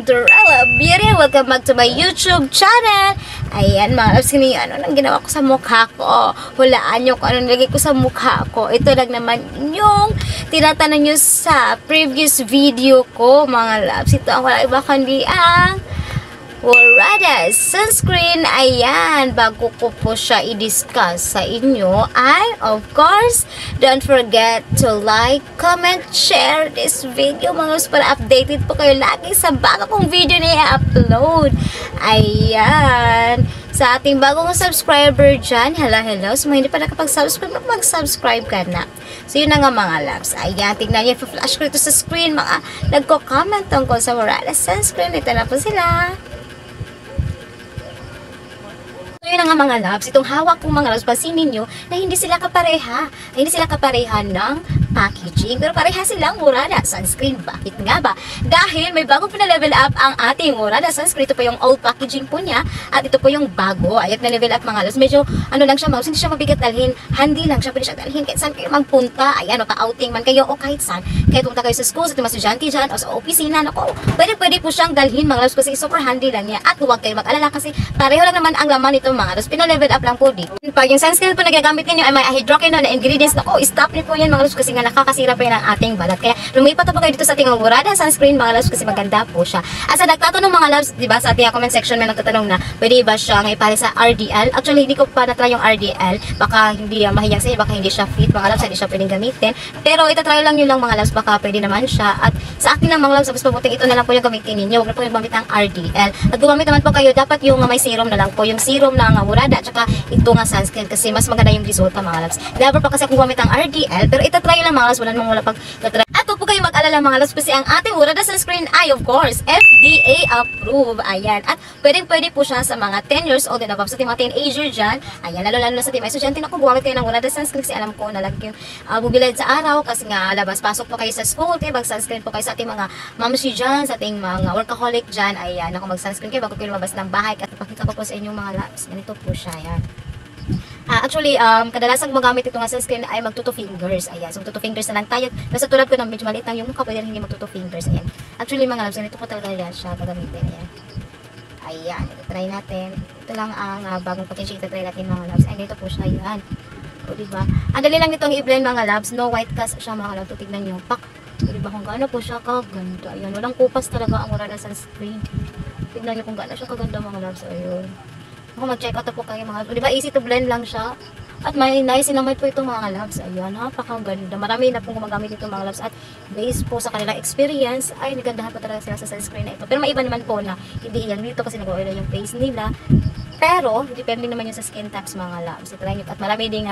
Dorella Beauty. Welcome back to my YouTube channel. Ayan mga loves, ano nang ginawa ko sa mukha ko. Hulaan nyo kung ano nilagay ko sa mukha ko. Ito lang naman yung tinatanong nyo sa previous video ko mga loves. Ito ang wala iba kundi ang Worada sunscreen. Ayan, bago ko po siya i-discuss sa inyo ay, of course, don't forget to like, comment, share this video mga loves para updated po kayo lagi sa bago kong video na i-upload. Ayan, sa ating bagong subscriber dyan, hello, so hindi pa nakapag-subscribe, mag-subscribe ka na. So yun na nga mga loves. Ayan, tignan niyo, flash ko ito sa screen, mga nagko-comment tungkol sa Worada sunscreen. Ito na po sila. So yun nga mga loves, itong hawak kong mga loves, pansinin nyo na hindi sila kapareha. Hindi sila kapareha ng packaging, pero pareha silang Worada sunscreen. Bakit nga ba? Dahil may bagong pinalevel up ang ating Worada sunscreen. Ito po yung old packaging po niya at ito po yung bago. Ayat na level up mga loves. Medyo ano lang siya, mouse, hindi siya mabigat dalhin. Handy lang siya, pwede siya dalhin kahit saan kayo magpunta. Ayan, maka-outing man kayo o kahit saan. Kahit pumunta kayo sa school, sa mga estudyante dyan o sa opisina, nako, pwede po siyang dalhin mga loves kasi super handy lang niya. At huwag kayo mag-alala kasi pareho lang naman ang laman nito mga loves. Pinalevel up lang po dito. Pag yung sunscreen po nagagamit ninyo ay may hydroquinone na ingredients, nako, stop niyo po yan mga loves kasi nga nakakasira pa yun ang ating balat. Kaya lumipat po kayo dito sa ating Worada sunscreen mga loves kasi maganda po siya. At sa nagtatanong mga loves, diba, sa ating comment section may nagtatanong na pwede ba siya ngayon sa RDL. Actually, hindi ko pa na-try yung RDL. Baka hindi mahiyang sa'yo, baka hindi siya fit mga loves, hindi siya pwedeng gamitin. Pero itatry lang yun lang mga loves, baka pwede naman siya. At sa akin lang mga loves, mas mabuting ito na lang po yung gamitin ninyo. Huwag na po yung gumamit ang RDL. At gumamit naman po kayo, dapat yung may serum na lang po. Yung serum ng Worada, at saka ito nga sunscreen kasi mas maganda yung resulta mga loves. Never pa kasi akong gumamit ang RDL, pero itatry lang mga loves, wala pag tatry. At huwag po kayong mag-alala mga loves kasi ang ating Worada sunscreen ay of course FDA approved. Ayan. At pwede po siya sa mga 10 years old and above. Sa mga teenager dyan, ayan, lalo na sa mga estudyante na kung gumamit kayo ng Worada sunscreen kasi alam ko na lagi kayong bubilad sa araw kasi nga labas-pasok po kayo sa school, kaya mag-sunscreen po kayo sa ating mga mamsi dyan, sa ating mga workaholic dyan. Ayan, ako mag-sunscreen kayo bago kayo lumabas ng bahay. At ipakita ko po sa inyong mga loves. Ganito po siya. Ayan. Actually, kadalasan gumagamit ito nga sunscreen ay mag-2 fingers. Ayan, so 2 fingers na lang tayo. Nasa tulad ko ng medyo maliit lang yung mukha, pwede hindi mag-2 fingers. Ayan. Actually, mga loves, ito po talaga yan siya gagamitin. Ayan. Ayan, ito try natin. Ito lang ang bagong packaging. Ito try natin mga loves. Ayan, dito po siya. Ayan. O, diba? Ang dali lang nitong i-blend mga loves. No white cast siya mga loves. Tignan nyo. Pak. O, diba kung gaano po siya kaganda. Ayan, walang kupas talaga ang Worada sunscreen. Tignan nyo kung gaano siya kaganda mga loves. Ayun. Kung mag-check out po kayo mga loves. Diba easy to blend lang siya. At may niacinamide po itong mga loves. Ayan, napakaganda. Marami na pong gumagamit itong mga loves. At based po sa kanilang experience, ay nagandahan po talaga sila sa sunscreen na ito. Pero may iba naman po na hindi yan dito kasi nag-oil yung face nila. Pero, depende naman yun sa skin types mga loves. At marami din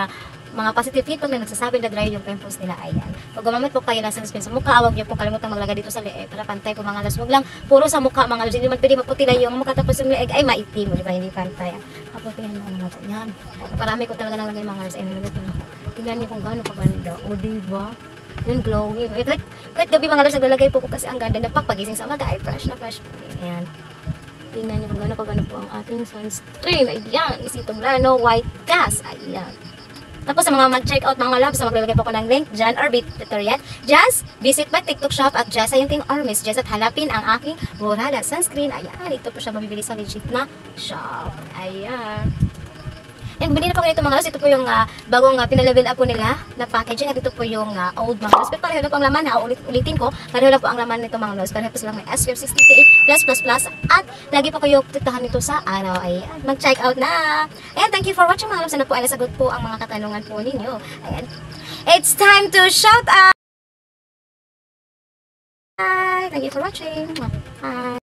mga positive feedback na nagsasabi na dry yung pimples nila. Ayan. Pag gumamit po kayo ng sunscreen sa mukha, huwag niyo po kalimutan maglagay dito sa leeg para pantay po mga loves. Huwag lang puro sa mukha mga loves. Hindi man pwede maputi na yung mukha tapos yung leeg ay maitim. Diba? Hindi pantay. Kaputihan mga loves. Ayan. Parami ko talaga nalagay mga loves. Tingnan niyo kung gaano kaganda. O diba? Yung glowing. Kahit gabi mga loves, naglalagay po ko kasi ang ganda. Napagpagising sa umaga ay fresh na fresh. Ayan. Tingnan niyo kung gano'n po ang ating sunscreen. Ayan, isitong no white cast. Ayan. Tapos sa mga mag-check out mga loves, maglalagay po ko ng link dyan or tutorial. Just visit my TikTok shop at Just Sayanting or Miss Just at hanapin ang aking Worada sunscreen. Ayan, ito po siya mabibili sa legit na shop. Ayan. And bili na po ganito mga loves. Ito po yung bagong pinalevel up po nila na packaging. At ito po yung old mga loves. Pero pareho na po ang laman. Ulitin ko. Pareho na po ang laman nito mga loves. Pareho po silang may SPF 60PA+++. At lagi po kayo titahan nito sa araw. Ayan. Mag-check out na. Ayan. Thank you for watching mga loves. Sana po ay nasagot po ang mga katanungan po ninyo. Ayan. It's time to shout out. Bye. Thank you for watching. Bye.